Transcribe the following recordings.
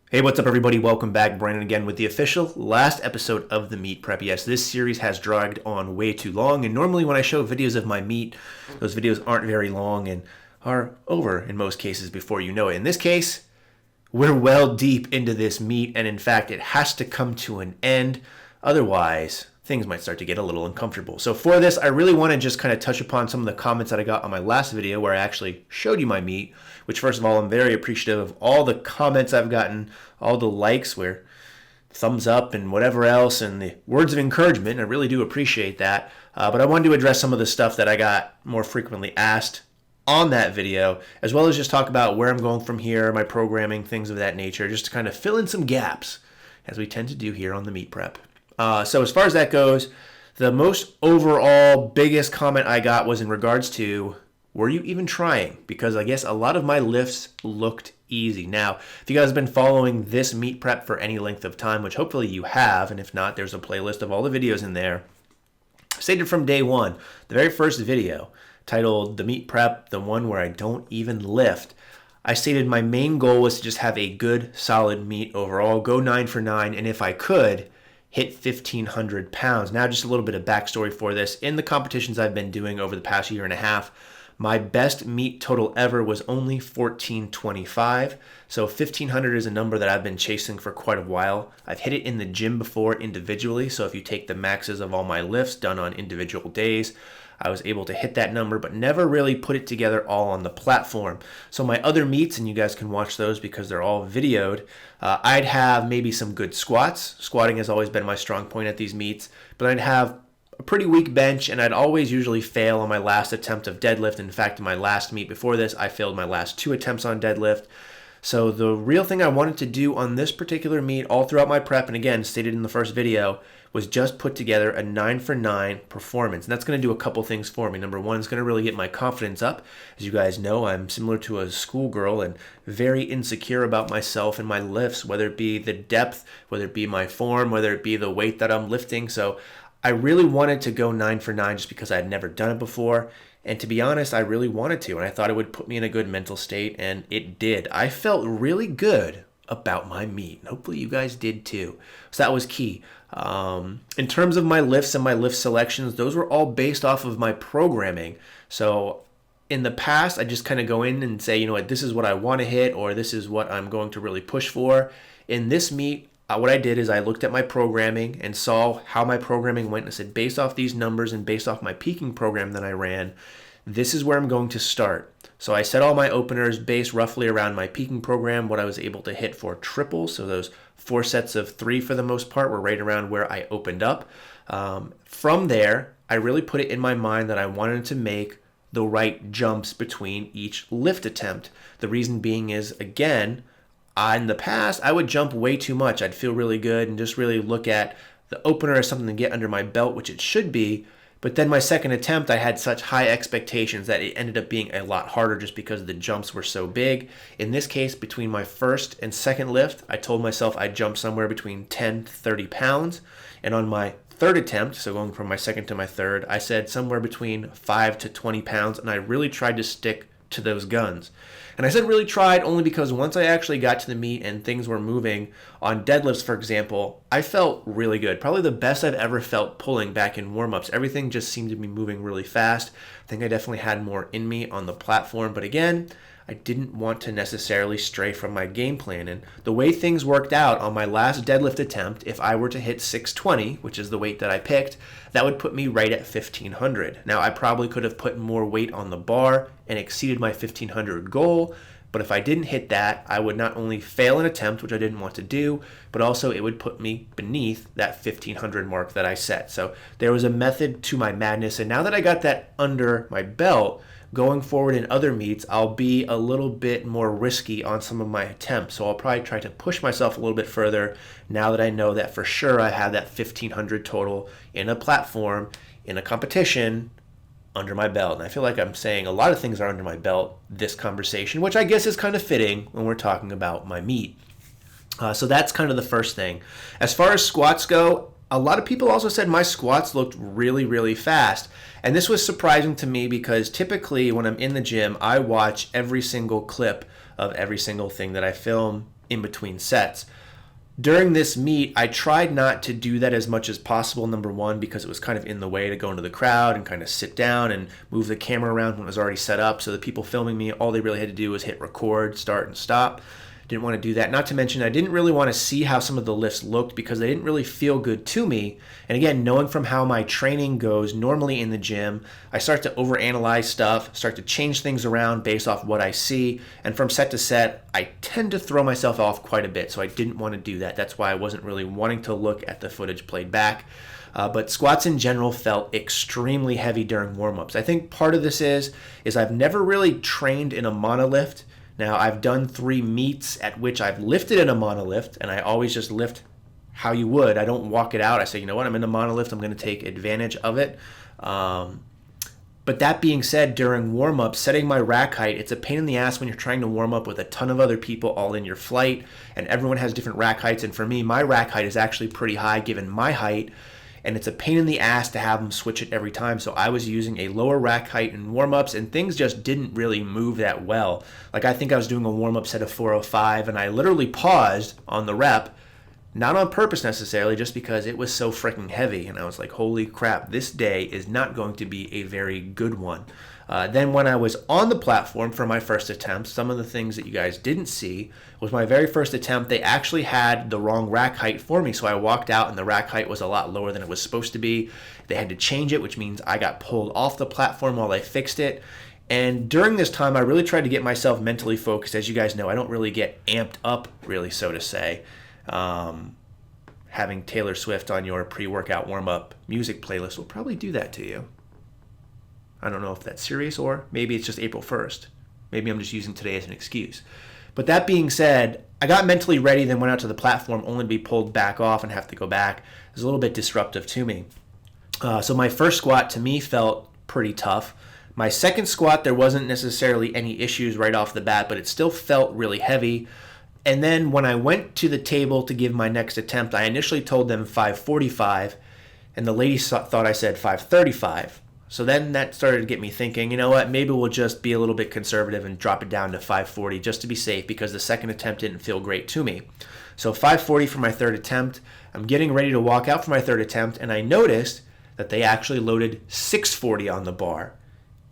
Hey, what's up, everybody? Welcome back. Brandon again with the official last episode of the meat prep. Yes, this series has dragged on way too long, and normally when I show videos of my meat, those videos aren't very long and are over in most cases before you know it. In this case, we're well deep into this meat, and in fact, it has to come to an end. Otherwise, things might start to get a little uncomfortable. So for this, I really want to just kind of touch upon some of the comments that I got on my last video where I actually showed you my meat, which first of all, I'm very appreciative of all the comments I've gotten, all the likes, where thumbs up and whatever else, and the words of encouragement. I really do appreciate that. But I wanted to address some of the stuff that I got more frequently asked on that video, as well as just talk about where I'm going from here, my programming, things of that nature, just to kind of fill in some gaps, as we tend to do here on the meat prep. So as far as that goes, the most overall biggest comment I got was in regards to, were you even trying? Because I guess a lot of my lifts looked easy. Now, if you guys have been following this meat prep for any length of time, which hopefully you have, and if not, there's a playlist of all the videos in there. Stated from day one, the very first video, titled The Meat Prep, the one where I don't even lift, I stated my main goal was to just have a good, solid meet overall, go 9 for 9, and if I could, hit 1,500 pounds. Now, just a little bit of backstory for this. In the competitions I've been doing over the past year and a half, my best meet total ever was only 1,425. So 1,500 is a number that I've been chasing for quite a while. I've hit it in the gym before individually. So if you take the maxes of all my lifts done on individual days, I was able to hit that number, but never really put it together all on the platform. So my other meets, and you guys can watch those because they're all videoed, I'd have maybe some good squats. Squatting has always been my strong point at these meets, but I'd have a pretty weak bench, and I'd always usually fail on my last attempt of deadlift. In fact, in my last meet before this, I failed my last 2 attempts on deadlift. So the real thing I wanted to do on this particular meet all throughout my prep, and again, stated in the first video, was just put together a 9 for 9 performance. And that's going to do a couple things for me. Number one, it's going to really get my confidence up. As you guys know, I'm similar to a schoolgirl and very insecure about myself and my lifts, whether it be the depth, whether it be my form, whether it be the weight that I'm lifting. So I really wanted to go 9 for 9 just because I had never done it before. And to be honest, I really wanted to, and I thought it would put me in a good mental state, and it did. I felt really good about my meet, and hopefully you guys did too. So that was key. In terms of my lifts and my lift selections, those were all based off of my programming. So in the past, I just kind of go in and say, you know what, this is what I want to hit, or this is what I'm going to really push for. In this meet, what I did is I looked at my programming and saw how my programming went and said, based off these numbers and based off my peaking program that I ran, this is where I'm going to start. So I set all my openers based roughly around my peaking program, what I was able to hit for triples. So those 4 sets of 3 for the most part were right around where I opened up. From there, I really put it in my mind that I wanted to make the right jumps between each lift attempt. The reason being is, again, in the past, I would jump way too much. I'd feel really good and just really look at the opener as something to get under my belt, which it should be. But then my second attempt, I had such high expectations that it ended up being a lot harder just because the jumps were so big. In this case, between my first and second lift, I told myself I'd jump somewhere between 10 to 30 pounds. And on my third attempt, so going from my second to my third, I said somewhere between 5 to 20 pounds, and I really tried to stick to those guns. And I said really tried only because once I actually got to the meet and things were moving on deadlifts, for example, I felt really good. Probably the best I've ever felt pulling back in warm-ups. Everything just seemed to be moving really fast. I think I definitely had more in me on the platform. But again, I didn't want to necessarily stray from my game plan. And the way things worked out on my last deadlift attempt, if I were to hit 620, which is the weight that I picked, that would put me right at 1,500. Now, I probably could have put more weight on the bar and exceeded my 1,500 goal. But if I didn't hit that, I would not only fail an attempt, which I didn't want to do, but also it would put me beneath that 1,500 mark that I set. So there was a method to my madness. And now that I got that under my belt, going forward in other meets, I'll be a little bit more risky on some of my attempts. So I'll probably try to push myself a little bit further now that I know that for sure I have that 1,500 total in a platform, in a competition, under my belt. And I feel like I'm saying a lot of things are under my belt this conversation, which I guess is kind of fitting when we're talking about my meet. So that's kind of the first thing. As far as squats go, a lot of people also said my squats looked really, really fast. And this was surprising to me because typically when I'm in the gym, I watch every single clip of every single thing that I film in between sets. During this meet, I tried not to do that as much as possible, number one, because it was kind of in the way to go into the crowd and kind of sit down and move the camera around when it was already set up. So the people filming me, all they really had to do was hit record, start, and stop. Didn't want to do that. Not to mention, I didn't really want to see how some of the lifts looked because they didn't really feel good to me. And again, knowing from how my training goes normally in the gym, I start to overanalyze stuff, start to change things around based off what I see. And from set to set, I tend to throw myself off quite a bit. So I didn't want to do that. That's why I wasn't really wanting to look at the footage played back. But squats in general felt extremely heavy during warm-ups. I think part of this is I've never really trained in a monolift. Now, I've done 3 meets at which I've lifted in a monolift, and I always just lift how you would. I don't walk it out. I say, you know what, I'm in a monolift. I'm going to take advantage of it. But that being said, during warm-up, setting my rack height, it's a pain in the ass when you're trying to warm up with a ton of other people all in your flight, and everyone has different rack heights. And for me, my rack height is actually pretty high given my height, and it's a pain in the ass to have them switch it every time. So I was using a lower rack height in warm-ups, and things just didn't really move that well. Like, I think I was doing a warm-up set of 405, and I literally paused on the rep, not on purpose necessarily, just because it was so freaking heavy. And I was like, holy crap, this day is not going to be a very good one. Then when I was on the platform for my first attempt, some of the things that you guys didn't see was my very first attempt, they actually had the wrong rack height for me. So I walked out and the rack height was a lot lower than it was supposed to be. They had to change it, which means I got pulled off the platform while they fixed it. And during this time, I really tried to get myself mentally focused. As you guys know, I don't really get amped up, really, so to say. Having Taylor Swift on your pre-workout warm-up music playlist will probably do that to you. I don't know if that's serious, or maybe it's just April 1st. Maybe I'm just using today as an excuse. But that being said, I got mentally ready, then went out to the platform only to be pulled back off and have to go back. It was a little bit disruptive to me. So my first squat to me felt pretty tough. My second squat, there wasn't necessarily any issues right off the bat, but it still felt really heavy. And then when I went to the table to give my next attempt, I initially told them 545, and the ladies thought I said 535. So then that started to get me thinking, you know what, maybe we'll just be a little bit conservative and drop it down to 540 just to be safe, because the second attempt didn't feel great to me. So 540 for my third attempt. I'm getting ready to walk out for my third attempt, and I noticed that they actually loaded 640 on the bar.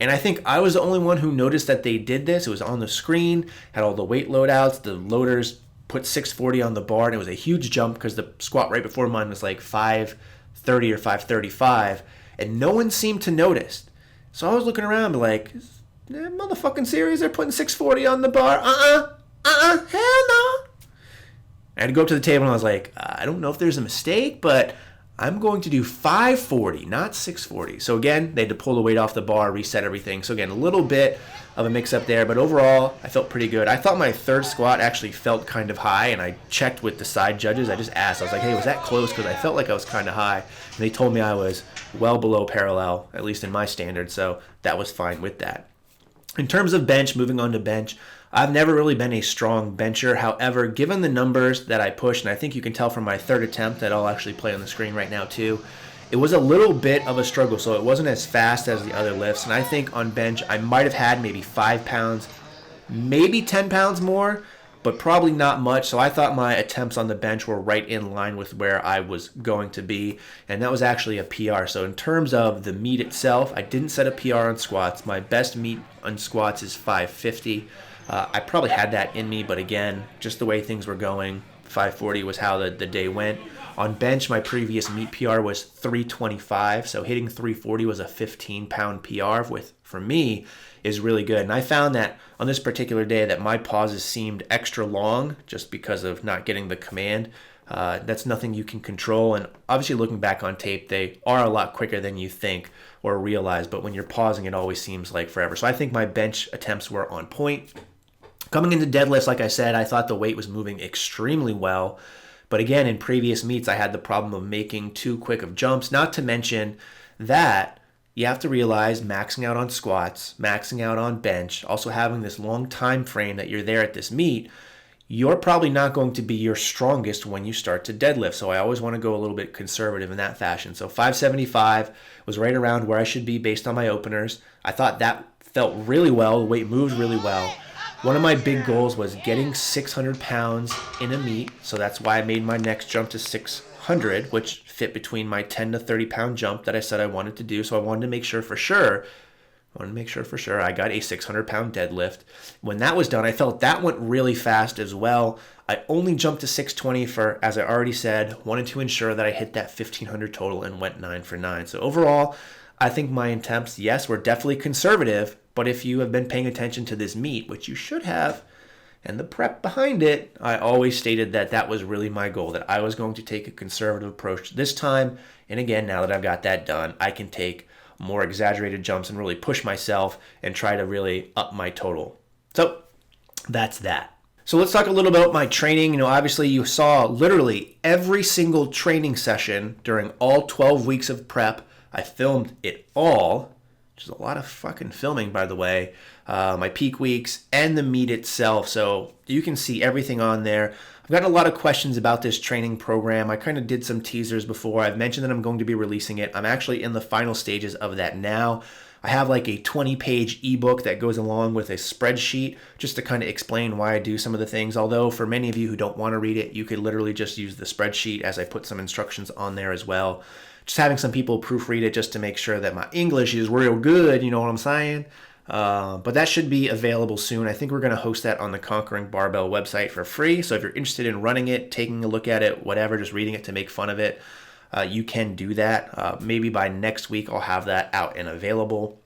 And I think I was the only one who noticed that they did this. It was on the screen, had all the weight loadouts. The loaders put 640 on the bar, and it was a huge jump because the squat right before mine was like 530 or 535. And no one seemed to notice. So I was looking around like, motherfucking serious? They're putting 640 on the bar? Hell no. I had to go up to the table and I was like, I don't know if there's a mistake, but I'm going to do 540, not 640. So again, they had to pull the weight off the bar, reset everything. So again, a little bit of a mix-up there, but overall, I felt pretty good. I thought my third squat actually felt kind of high, and I checked with the side judges. I just asked. I was like, hey, was that close? Because I felt like I was kind of high. And they told me I was well below parallel, at least in my standard, so that was fine with that. In terms of bench, moving on to bench, I've never really been a strong bencher. However, given the numbers that I pushed, and I think you can tell from my third attempt that I'll actually play on the screen right now too, it was a little bit of a struggle, so it wasn't as fast as the other lifts. And I think on bench, I might have had maybe 5 pounds, maybe 10 pounds more, but probably not much. So I thought my attempts on the bench were right in line with where I was going to be, and that was actually a PR. So in terms of the meet itself, I didn't set a PR on squats. My best meet on squats is 550. I probably had that in me, but again, just the way things were going, 540 was how the day went. On bench, my previous meet PR was 325, so hitting 340 was a 15-pound PR, for me, is really good. And I found that on this particular day that my pauses seemed extra long just because of not getting the command. That's nothing you can control, and obviously looking back on tape, they are a lot quicker than you think or realize, but when you're pausing, it always seems like forever. So I think my bench attempts were on point. Coming into deadlifts, like I said, I thought the weight was moving extremely well. But again, in previous meets, I had the problem of making too quick of jumps. Not to mention that you have to realize maxing out on squats, maxing out on bench, also having this long time frame that you're there at this meet, you're probably not going to be your strongest when you start to deadlift. So I always want to go a little bit conservative in that fashion. So 575 was right around where I should be based on my openers. I thought that felt really well. The weight moved really well. One of my big goals was getting 600 pounds in a meet, so that's why I made my next jump to 600, which fit between my 10 to 30 pound jump that I said I wanted to do. So I wanted to make sure for sure I got a 600 pound deadlift. When that was done, I felt that went really fast as well. I only jumped to 620 for, as I already said, wanted to ensure that I hit that 1500 total and went 9 for 9. So overall, I think my attempts, yes, were definitely conservative, but if you have been paying attention to this meet, which you should have, and the prep behind it, I always stated that that was really my goal, that I was going to take a conservative approach this time. And again, now that I've got that done, I can take more exaggerated jumps and really push myself and try to really up my total. So that's that. So let's talk a little about my training. Obviously you saw literally every single training session during all 12 weeks of prep. I filmed it all, which is a lot of fucking filming, by the way, my peak weeks and the meet itself. So you can see everything on there. I've gotten a lot of questions about this training program. I kind of did some teasers before. I've mentioned that I'm going to be releasing it. I'm actually in the final stages of that now. I have like a 20-page ebook that goes along with a spreadsheet just to kind of explain why I do some of the things. Although for many of you who don't want to read it, you could literally just use the spreadsheet as I put some instructions on there as well. Just having some people proofread it just to make sure that my English is real good, you know what I'm saying? But that should be available soon. I think we're going to host that on the Conquering Barbell website for free. So if you're interested in running it, taking a look at it, whatever, just reading it to make fun of it, you can do that. Maybe by next week I'll have that out and available.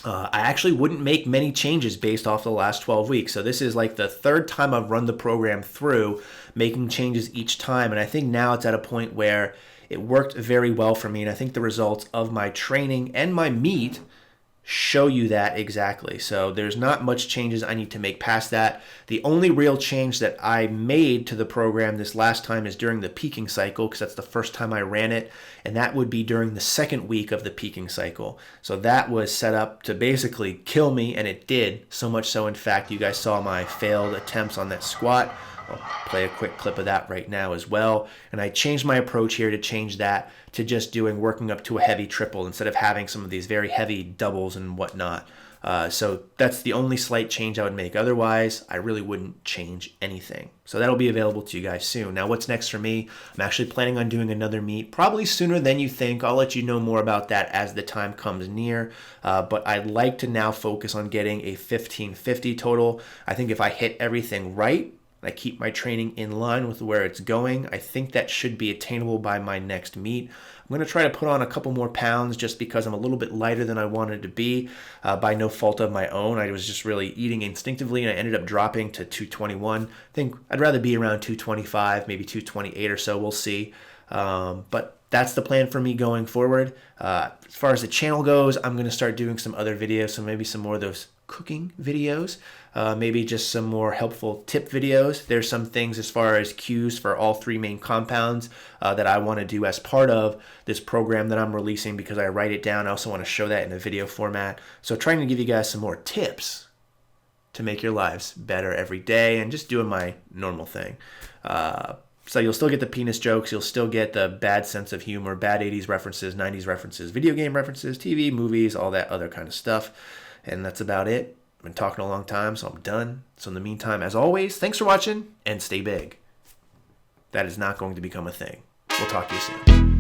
I actually wouldn't make many changes based off the last 12 weeks. So this is like the third time I've run the program through, making changes each time. And I think now it's at a point where it worked very well for me. And I think the results of my training and my meet show you that exactly. So there's not much changes I need to make past that. The only real change that I made to the program this last time is during the peaking cycle, because that's the first time I ran it, and that would be during the second week of the peaking cycle. So that was set up to basically kill me, and it did. So much so, in fact, you guys saw my failed attempts on that squat. I'll play a quick clip of that right now as well. And I changed my approach here to change that to just working up to a heavy triple instead of having some of these very heavy doubles and whatnot. So that's the only slight change I would make. Otherwise, I really wouldn't change anything. So that'll be available to you guys soon. Now, what's next for me? I'm actually planning on doing another meet, probably sooner than you think. I'll let you know more about that as the time comes near. But I'd like to now focus on getting a 1550 total. I think if I hit everything right, I keep my training in line with where it's going, I think that should be attainable by my next meet. I'm going to try to put on a couple more pounds just because I'm a little bit lighter than I wanted to be by no fault of my own. I was just really eating instinctively, and I ended up dropping to 221. I think I'd rather be around 225, maybe 228 or so. We'll see. But that's the plan for me going forward. As far as the channel goes, I'm going to start doing some other videos, so maybe some more of those cooking videos, maybe just some more helpful tip videos. There's some things as far as cues for all three main compounds that I want to do as part of this program that I'm releasing because I write it down. I also want to show that in a video format. So trying to give you guys some more tips to make your lives better every day and just doing my normal thing. So you'll still get the penis jokes, you'll still get the bad sense of humor, bad 80s references, 90s references, video game references, TV, movies, all that other kind of stuff. And that's about it. I've been talking a long time, so I'm done. So in the meantime, as always, thanks for watching and stay big. That is not going to become a thing. We'll talk to you soon.